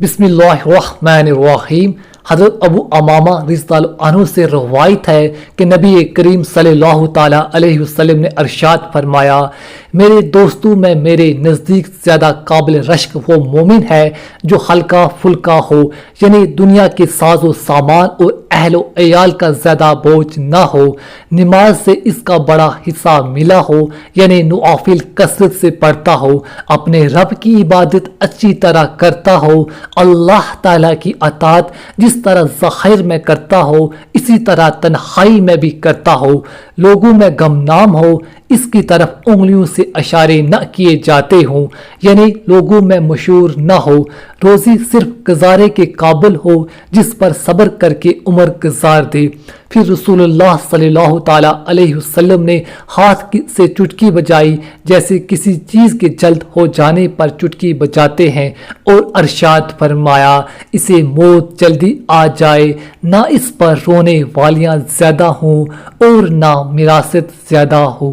बिस्मिल्लाहिर्रहमानिर्रहीम। हज़रत अबू अमामा रज़ियल्लाहु अन्हु से रवायत है कि नबी करीम सल्लल्लाहु ताला अलैहि वसल्लम ने अरशाद फरमाया, मेरे दोस्तों में मेरे नज़दीक ज़्यादा काबिल रश्क वो मोमिन है जो हल्का फुल्का हो, यानी दुनिया के साजो सामान और अहलो अयाल का ज़्यादा बोझ ना हो, नमाज से इसका बड़ा हिस्सा मिला हो, यानी नवाफिल कसरत से पढ़ता हो, अपने रब की इबादत अच्छी तरह करता हो, अल्लाह ताला की अतात जिस तरह ज़ाहिर में करता हो इसी तरह तन्हाई में भी करता हो, लोगों में गमनाम हो, इसकी तरफ उंगलियों से इशारे न किए जाते हों, यानी लोगों में मशहूर न हो, रोज़ी सिर्फ गुजारे के काबिल हो जिस पर सब्र करके उम्र गुजार दे। फिर रसूलुल्लाह सल्लल्लाहु ताला अलैहि वसल्लम ने हाथ से चुटकी बजाई जैसे किसी चीज़ के जल्द हो जाने पर चुटकी बजाते हैं और अरशाद फरमाया, इसे मौत जल्दी आ जाए, ना इस पर रोने वालियाँ ज़्यादा हों और ना मिरासत ज़्यादा हो।